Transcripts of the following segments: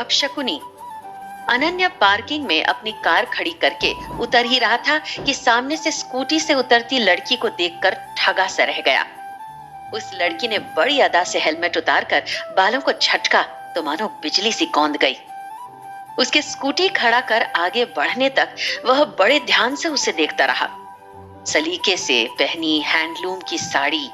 अपशकुनी। Ananya parking में अपनी car खड़ी करके उतर ही रहा था कि सामने से स्कूटी से उतरती लड़की को देखकर ठगा सा रह गया। उस लड़की ने बड़ी अदा से हेलमेट उतारकर बालों को झटका तो मानो बिजली सी कौंध गई। उसके स्कूटी खड़ा कर आगे बढ़ने तक वह बड़े ध्यान से उसे देखता रहा। सलीके से पहनी हैंडलूम की साड़ी,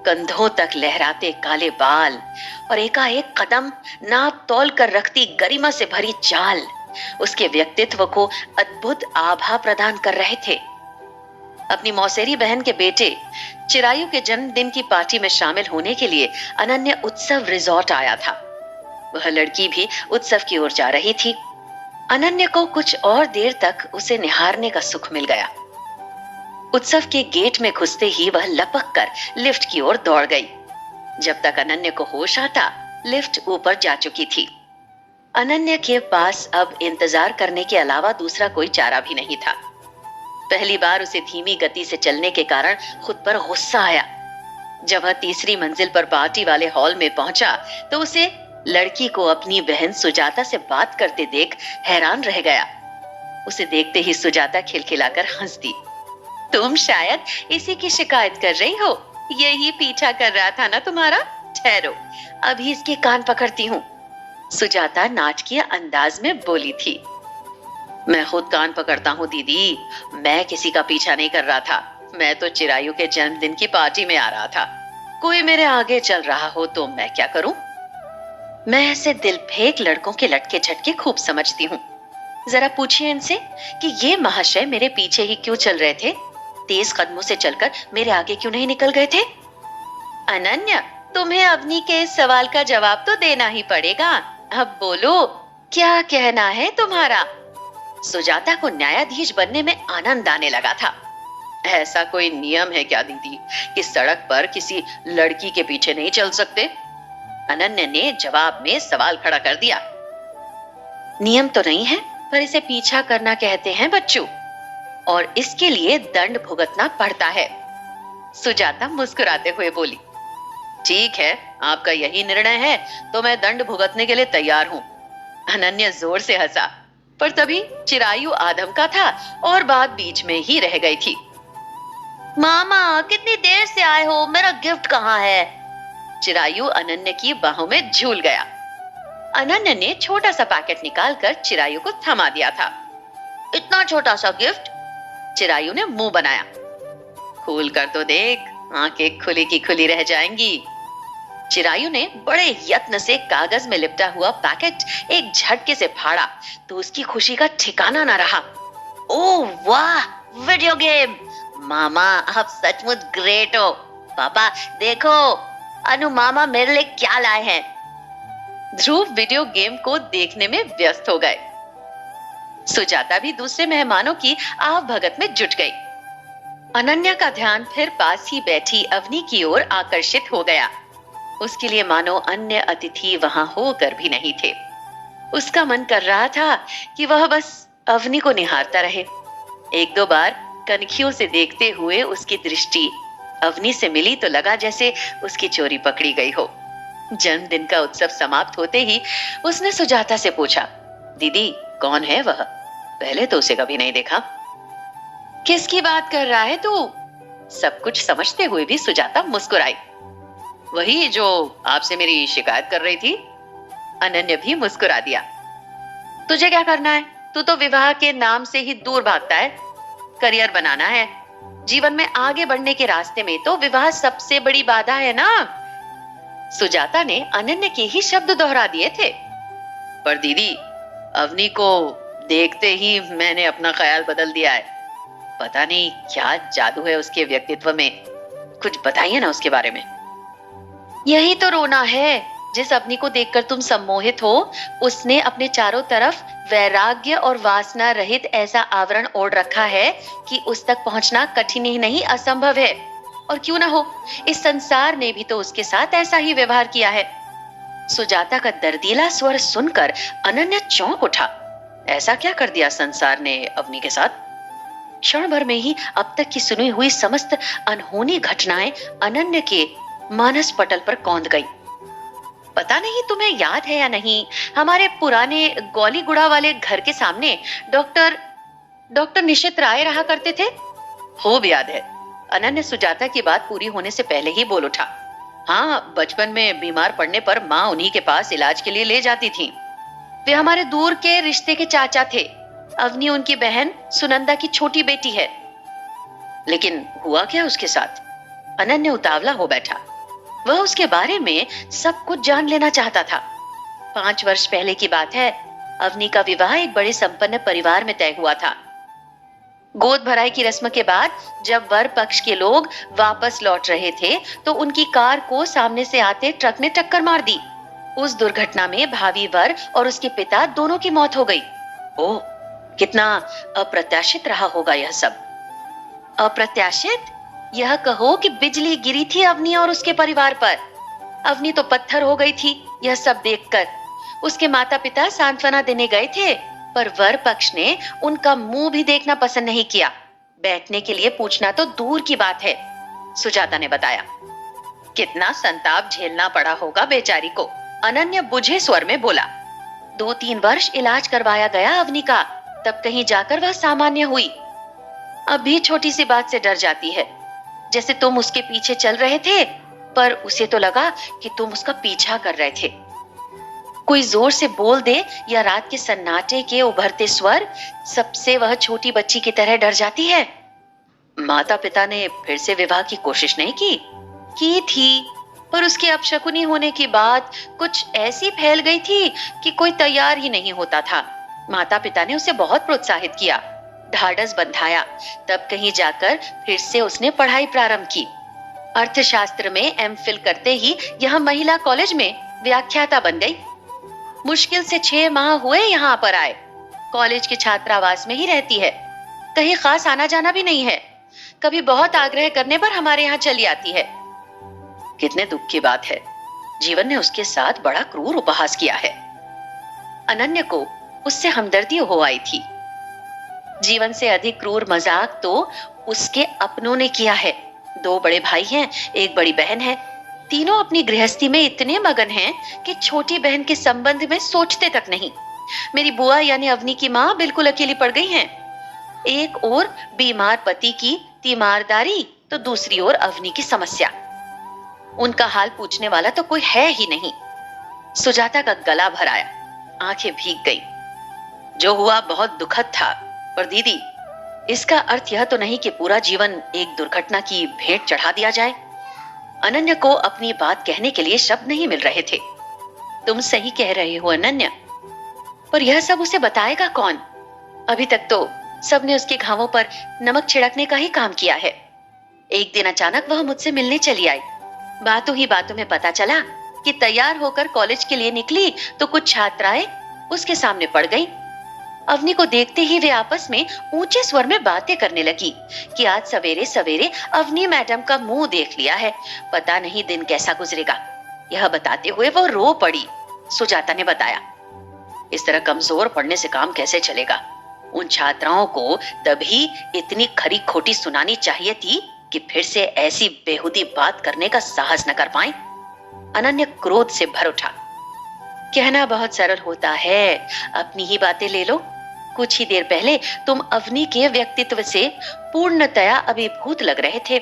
कंधों तक लहराते काले बाल और एकाएक कदम नाप तौल कर रखती गरिमा से भरी चाल उसके व्यक्तित्व को अद्भुत आभा प्रदान कर रहे थे। अपनी मौसेरी बहन के बेटे चिरायु के जन्मदिन की पार्टी में शामिल होने के लिए अनन्या उत्सव रिजॉर्ट आया था। वह लड़की भी उत्सव की ओर जा रही थी। अनन्या को कुछ और देर तक उसे निहारने का सुख मिल गया। उत्सव के गेट में घुसते ही वह लपक कर लिफ्ट की ओर दौड़ गई। जब तक अनन्या को होश आता, लिफ्ट ऊपर जा चुकी थी। अनन्या के पास अब इंतजार करने के अलावा दूसरा कोई चारा भी नहीं था। पहली बार उसे धीमी गति से चलने के कारण खुद पर गुस्सा आया। जब वह तीसरी मंजिल पर पार्टी वाले हॉल में पहुंचा तो उसे लड़की को अपनी बहन सुजाता से बात करते देख हैरान रह गया। उसे देखते ही सुजाता खिलखिलाकर हंस दी। तुम शायद इसी की शिकायत कर रही हो। यही पीछा कर रहा था ना तुम्हारा। ठहरो, अभी इसके कान पकड़ती हूँ। सुजाता नाटकीय अंदाज में बोली थी। मैं खुद कान पकड़ता हूँ दीदी। मैं किसी का पीछा नहीं कर रहा था। मैं तो चिरायु के जन्मदिन की पार्टी में आ रहा था। कोई मेरे आगे चल रहा हो तो मैं क्या करूं? मैं ऐसे दिल फेंक लड़कों के लटके झटके खूब समझती हूँ। जरा पूछिए इनसे कि ये महाशय मेरे पीछे ही क्यों चल रहे थे। तेज कदमों से चलकर मेरे आगे क्यों नहीं निकल गए थे? अनन्या, तुम्हें अवनी के इस सवाल का जवाब तो देना ही पड़ेगा। अब बोलो, क्या कहना है तुम्हारा? सुजाता को न्यायाधीश बनने में आनंद आने लगा था। ऐसा कोई नियम है क्या दीदी कि सड़क पर किसी लड़की के पीछे नहीं चल सकते? अनन्या ने जवाब में सवाल खड़ा कर दिया। नियम तो नहीं है, पर इसे पीछा करना कहते हैं बच्चों, और इसके लिए दंड भुगतना पड़ता है। सुजाता मुस्कुराते हुए बोली। ठीक है, आपका यही निर्णय है तो मैं दंड भुगतने के लिए तैयार हूँ। अनन्या जोर से हंसा, पर तभी चिरायु आधम का था और बात बीच में ही रह गई थी। मामा, कितनी देर से आए हो? मेरा गिफ्ट कहाँ है? चिरायु अनन्या की बाहों में झूल गया। अनन्या ने छोटा सा पैकेट निकालकर चिरायु को थमा दिया था। इतना छोटा सा गिफ्ट? चिरायु ने मुंह बनाया। खोल कर तो देख, आंखें खुली की खुली रह जाएंगी। चिरायु ने बड़े यत्न से कागज में लिपटा हुआ पैकेट एक झटके से फाड़ा तो उसकी खुशी का ठिकाना न रहा। ओह वाह, वीडियो गेम! मामा, आप सचमुच ग्रेट हो। पापा देखो, अनु मामा मेरे लिए क्या लाए हैं। ध्रुव वीडियो गेम को देखने में व्यस्त हो गए। सुजाता भी दूसरे मेहमानों की आव भगत में जुट गई। अनन्या का ध्यान फिर पास ही बैठी अवनी की ओर आकर्षित हो गया। उसके लिए मानो अन्य अतिथि वहां होकर भी नहीं थे। उसका मन कर रहा था कि वह बस अवनी को निहारता रहे। एक दो बार कनखियों से देखते हुए उसकी दृष्टि अवनी से मिली तो लगा जैसे उसकी चोरी पकड़ी गई हो। जन्मदिन का उत्सव समाप्त होते ही उसने सुजाता से पूछा, दीदी कौन है वह? पहले तो उसे कभी नहीं देखा। किसकी बात कर रहा है तू? सब कुछ समझते हुए भी सुजाता मुस्कुराई। वही जो आपसे मेरी शिकायत कर रही थी। अनन्या भी मुस्कुरा दिया। तुझे क्या करना है? तू तो विवाह के नाम से ही दूर भागता है। करियर बनाना है, जीवन में आगे बढ़ने के रास्ते में तो विवाह सबसे बड़ी बाधा है ना। सुजाता ने अनन्या के ही शब्द दोहरा दिए थे। पर दीदी, अवनी को देखते ही मैंने अपना ख्याल बदल दिया है। पता नहीं क्या जादू है उसके व्यक्तित्व में। कुछ बताइए ना उसके बारे में। यही तो रोना है। जिस अवनी को देखकर तुम सम्मोहित हो, उसने अपने चारों तरफ वैराग्य और वासना रहित ऐसा आवरण ओढ़ रखा है कि उस तक पहुंचना कठिन ही नहीं असंभव है। और क्यों ना हो, इस संसार ने भी तो उसके साथ ऐसा ही व्यवहार किया है। सुजाता का दर्दीला स्वर सुनकर अनन्या चौंक उठा। ऐसा क्या कर दिया संसार ने अवनी के साथ? क्षण भर में ही अब तक की सुनी हुई समस्त अनहोनी घटनाएं अनन्या के मानस पटल पर कौंध गई। पता नहीं तुम्हें याद है या नहीं, हमारे पुराने गौलीगुड़ा वाले घर के सामने डॉक्टर डॉक्टर निशित राय रहा करते थे। खूब याद है। अनन्य सुजाता की बात पूरी होने से पहले ही बोल उठा। हाँ, बचपन में बीमार पड़ने पर माँ उन्हीं के पास इलाज के लिए ले जाती थी। वे हमारे दूर के रिश्ते के चाचा थे। अवनी उनकी बहन सुनंदा की छोटी बेटी है। लेकिन हुआ क्या उसके साथ? अनन्य उतावला हो बैठा। वह उसके बारे में सब कुछ जान लेना चाहता था। 5 वर्ष पहले की बात है। अवनी का विवाह एक बड़े संपन्न परिवार में तय हुआ था। गोद भराई की रस्म के बाद जब वर पक्ष के लोग वापस लौट रहे थे तो उनकी कार को सामने से आते ट्रक ने टक्कर मार दी। उस दुर्घटना में भावी वर और उसके पिता दोनों की मौत हो गई। ओह, कितना अप्रत्याशित रहा होगा यह सब। अप्रत्याशित? यह कहो कि बिजली गिरी थी अवनी और उसके परिवार पर। अवनी तो पत्थर हो गई थी यह सब देखकर। उसके माता पिता सांत्वना देने गए थे, पर वर पक्ष ने उनका मुंह भी देखना पसंद नहीं किया। बैठने के लिए पूछना तो दूर की बात है, सुजाता ने बताया। कितना संताप झेलना पड़ा होगा बेचारी को, अनन्य बुझे स्वर में बोला। 2-3 वर्ष इलाज करवाया गया अवनी का, तब कहीं जाकर वह सामान्य हुई। अब भी छोटी सी बात से डर जाती है। जैसे तुम उसके पीछे चल रहे थे, पर उसे तो लगा कि तुम उसका पीछा कर रहे थे। कोई जोर से बोल दे या रात के सन्नाटे के उभरते स्वर, सबसे वह छोटी बच्ची की तरह डर जाती है। माता पिता ने फिर से विवाह की कोशिश नहीं की थी, पर उसके अपशकुनी होने की बात कुछ ऐसी फैल गई थी कि कोई तैयार ही नहीं होता था। माता पिता ने उसे बहुत प्रोत्साहित किया, ढाढ़स बंधाया। तब कहीं जाकर फिर से उसने पढ़ाई प्रारंभ की। अर्थशास्त्र में एमफिल करते ही यह महिला कॉलेज में व्याख्याता बन गई। मुश्किल से 6 माह हुए यहाँ पर आए। कॉलेज के छात्रावास में ही रहती है, कहीं खास आना जाना भी नहीं है। कभी बहुत आग्रह करने पर हमारे यहाँ चली आती है। कितने दुख की बात है, जीवन ने उसके साथ बड़ा क्रूर उपहास किया है। अनन्य को उससे हमदर्दी हो आई थी। जीवन से अधिक क्रूर मजाक तो उसके अपनों ने किया है। 2 बड़े भाई हैं, 1 बड़ी बहन है। तीनों अपनी गृहस्थी में इतने मगन हैं कि छोटी बहन के संबंध में सोचते तक नहीं। मेरी बुआ यानी अवनी की माँ बिल्कुल अकेली पड़ गई हैं। एक ओर बीमार पति की तीमारदारी, तो दूसरी ओर अवनी की समस्या। उनका हाल पूछने वाला तो कोई है ही नहीं। सुजाता का गला भर आया, आंखें भीग गई। जो हुआ बहुत दुखद था, पर दीदी, इसका अर्थ यह तो नहीं कि पूरा जीवन एक दुर्घटना की भेंट चढ़ा दिया जाए। अनन्या को अपनी बात कहने के लिए शब्द नहीं मिल रहे थे। तुम सही कह रहे हो अनन्या, पर यह सब उसे बताएगा कौन? अभी तक तो सबने उसके घावों पर नमक छिड़कने का ही काम किया है। एक दिन अचानक वह मुझसे मिलने चली आई। बातों ही बातों में पता चला कि तैयार होकर कॉलेज के लिए निकली तो कुछ छात्राएं उसके सामने पड़ गई। अवनी को देखते ही वे आपस में ऊंचे स्वर में बातें करने लगी कि आज सवेरे सवेरे अवनी मैडम का मुंह देख लिया है, पता नहीं दिन कैसा गुजरेगा। यह बताते हुए वो रो पड़ी। सुजाता ने बताया, इस तरह कमजोर पड़ने से काम कैसे चलेगा? उन छात्राओं को तभी इतनी खरी खोटी सुनानी चाहिए थी कि फिर से ऐसी बेहुदी बात करने का साहस न कर पाए। अनन्या क्रोध से भर उठा। कहना बहुत सरल होता है, अपनी ही बातें ले लो। कुछ ही देर पहले तुम अवनी के व्यक्तित्व से पूर्णतया अभिभूत लग रहे थे,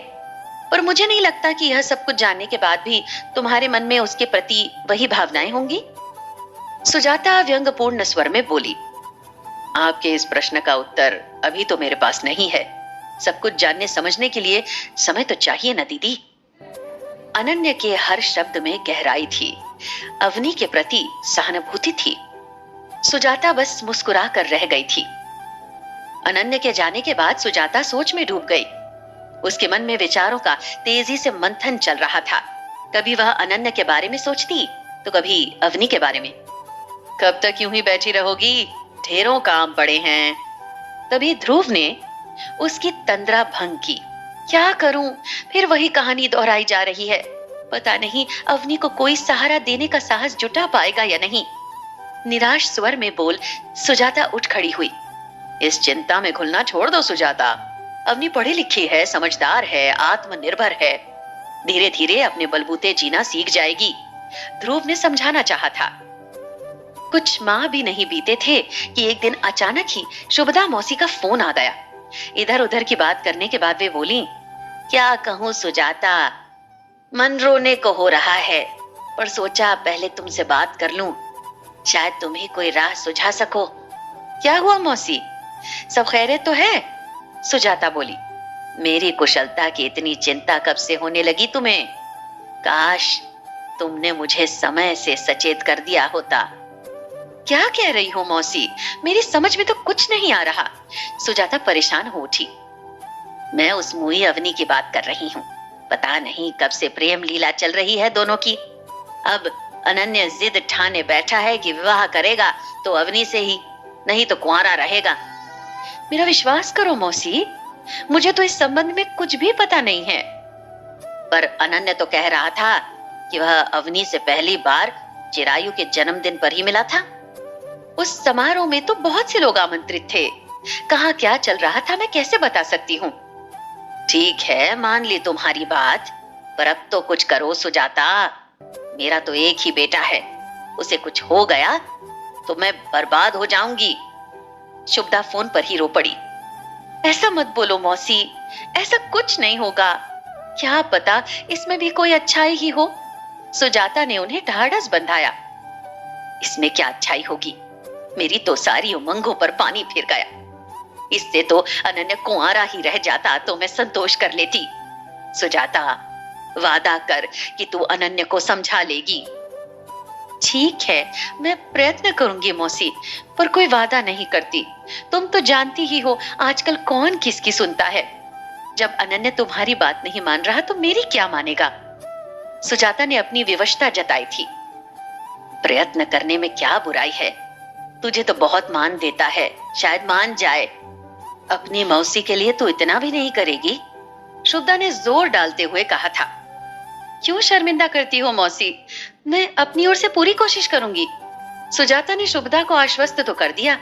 पर मुझे नहीं लगता कि यह सब कुछ जानने के बाद भी तुम्हारे मन में उसके प्रति वही भावनाएं होंगी। सुजाता व्यंग्यपूर्ण स्वर में बोली, आपके इस प्रश्न का उत्तर अभी तो मेरे पास नहीं है। सब कुछ जानने समझने के लिए समय तो चाहिए ना दीदी। अनन्या के हर शब्द में गहराई थी, अवनी के प्रति सहानुभूति थी। सुजाता बस मुस्कुरा कर रह गई थी। अनन्या के जाने के बाद सुजाता सोच में डूब गई। उसके मन में विचारों का तेजी से मंथन चल रहा था। कभी वह अनन्या के बारे में सोचती तो कभी अवनी के बारे में। कब तक यूं ही बैठी रहोगी? ढेरों काम पड़े हैं। तभी ध्रुव ने उसकी तंद्रा भंग की। क्या करूं, फिर वही कहानी दोहराई जा रही है। पता नहीं अवनी को कोई सहारा देने का साहस जुटा पाएगा या नहीं। निराश स्वर में बोल सुजाता उठ खड़ी हुई। इस चिंता में घुलना छोड़ दो सुजाता। अवनी पढ़ी लिखी है, समझदार है, आत्मनिर्भर है। धीरे धीरे अपने बलबूते जीना सीख जाएगी। ध्रुव ने समझाना चाहा था। कुछ माह भी नहीं बीते थे कि एक दिन अचानक ही शुभदा मौसी का फोन आ गया। इधर उधर की बात करने के बाद वे बोली, क्या कहूँ सुजाता, मन रोने को हो रहा है, पर सोचा पहले तुमसे बात कर लूं, शायद तुम्हें कोई राह सुझा सको। क्या हुआ मौसी, सब खैरियत तो है? सुजाता बोली, मेरी कुशलता की इतनी चिंता कब से होने लगी तुम्हें? काश तुमने मुझे समय से सचेत कर दिया होता। क्या कह रही हो मौसी, मेरी समझ में तो कुछ नहीं आ रहा। सुजाता परेशान हो उठी। मैं उस मुई अवनी की बात कर रही हूँ। पता नहीं कब से प्रेम लीला चल रही है दोनों की। अब अनन्य जिद ठाने बैठा है कि विवाह करेगा तो अवनी से ही, नहीं तो कुंवारा रहेगा। मेरा विश्वास करो मौसी, मुझे तो इस संबंध में कुछ भी पता नहीं है। पर अनन्य तो कह रहा था कि वह अवनी से पहली बार चिरायु के जन्मदिन पर ही मिला था। उस समारोह में तो बहुत से लोग आमंत्रित थे। कहाँ क्या चल रहा था मैं कैसे बता सकती हूँ। ठीक है, मान ली तुम्हारी बात, पर अब तो कुछ करो सुजाता। मेरा तो एक ही बेटा है, उसे कुछ हो गया तो मैं बर्बाद हो जाऊंगी। शुभदा फोन पर ही रो पड़ी। ऐसा मत बोलो मौसी, ऐसा कुछ नहीं होगा। क्या पता इसमें भी कोई अच्छाई ही हो। सुजाता ने उन्हें ढाढ़स बंधाया। इसमें क्या अच्छाई होगी, मेरी तो सारी उमंगों पर पानी फिर गया। इससे तो अनन्य कुंवारा ही रह जाता तो मैं संतोष कर लेती। सुजाता, वादा कर कि तू अनन्य को समझा लेगी। ठीक है, मैं प्रयत्न करूंगी मौसी, पर कोई वादा नहीं करती। तुम तो जानती ही हो आजकल कौन किसकी सुनता है। जब अनन्य तुम्हारी बात नहीं मान रहा तो मेरी क्या मानेगा। सुजाता ने अपनी विवशता जताई थी। प्रयत्न करने में क्या बुराई है, तुझे तो बहुत मान देता है, शायद मान जाए। अपनी मौसी के लिए तू इतना भी नहीं करेगी? शुभदा ने जोर डालते हुए कहा था। क्यों शर्मिंदा करती हो मौसी, मैं अपनी ओर से पूरी कोशिश करूंगी। सुजाता ने शुभदा को आश्वस्त तो कर दिया,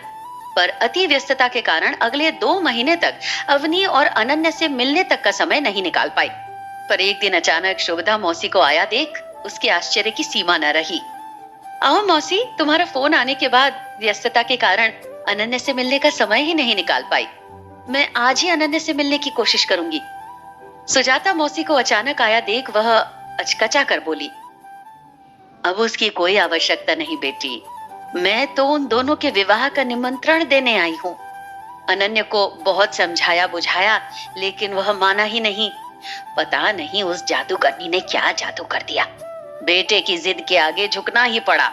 पर अति व्यस्तता के कारण अगले 2 महीने तक अवनी और अनन्य से मिलने तक का समय नहीं निकाल पाई। पर एक दिन अचानक शुभदा मौसी को आया देख उसके आश्चर्य की सीमा न रही। आओ मौसी, तुम्हारा फोन आने के बाद व्यस्तता के कारण अनन्य से मिलने का समय ही नहीं निकाल पाई। मैं आज ही अनन्य से मिलने की कोशिश करूंगी। सुजाता मौसी को अचानक आया देख वह अचकचा कर बोली, अब उसकी कोई आवश्यकता नहीं बेटी, मैं तो उन दोनों के विवाह का निमंत्रण देने आई हूँ। अनन्य को बहुत समझाया बुझाया, लेकिन वह माना ही नहीं। पता नहीं उस जादूगरनी ने क्या जादू कर दिया, बेटे की जिद के आगे झुकना ही पड़ा।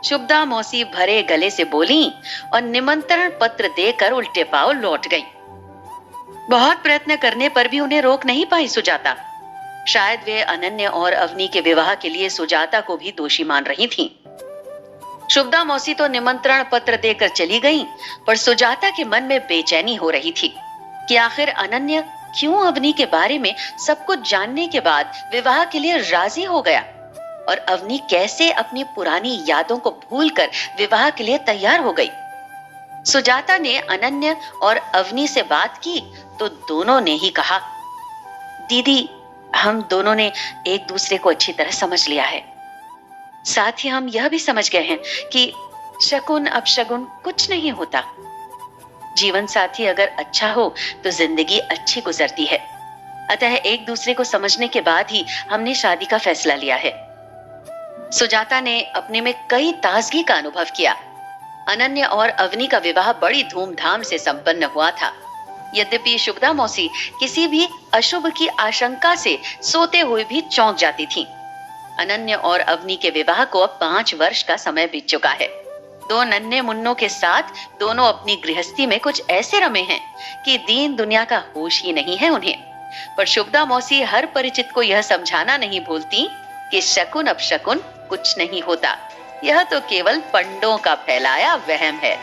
शुभदा मौसी भरे गले से बोली और निमंत्रण पत्र देकर उल्टे पांव लौट गई। बहुत प्रयत्न करने पर भी उन्हें रोक नहीं पाई सुजाता। शायद वे अनन्य और अवनी के विवाह के लिए सुजाता को भी दोषी मान रही थीं। शुभदा मौसी तो निमंत्रण पत्र देकर चली गईं, पर सुजाता के मन में बेचैनी हो रही थी कि आखिर अनन्य क्यों अवनी के बारे में सब कुछ जानने के बाद विवाह के लिए राजी हो गया, और अवनी कैसे अपनी पुरानी यादों को भूलकर विवाह के लिए तैयार हो गई। सुजाता ने अनन्य और अवनी से बात की तो दोनों ने ही कहा, दीदी, हम दोनों ने एक दूसरे को अच्छी तरह समझ लिया है। साथ ही हम यह भी समझ गए हैं कि शकुन अपशकुन कुछ नहीं होता। जीवन साथी अगर अच्छा हो तो जिंदगी अच्छी गुजरती है। अतः एक दूसरे को समझने के बाद ही हमने शादी का फैसला लिया है। सुजाता ने अपने में कई ताजगी का अनुभव किया। अनन्य और अवनी का विवाह बड़ी धूमधाम से संपन्न हुआ था। यद्यपि शुभदा मौसी किसी भी अशुभ की आशंका से सोते हुए भी चौंक जाती थीं। अनन्य और अवनी के विवाह को अब 5 वर्ष का समय बीत चुका है। 2 नन्हे मुन्नों के साथ दोनों अपनी गृहस्थी में कुछ ऐसे रमे हैं कि दीन दुनिया का होश ही नहीं है उन्हें। पर शुभदा मौसी हर परिचित को यह समझाना नहीं भूलती कि शकुन अपशकुन कुछ नहीं होता, यह तो केवल पंडों का फैलाया वहम है।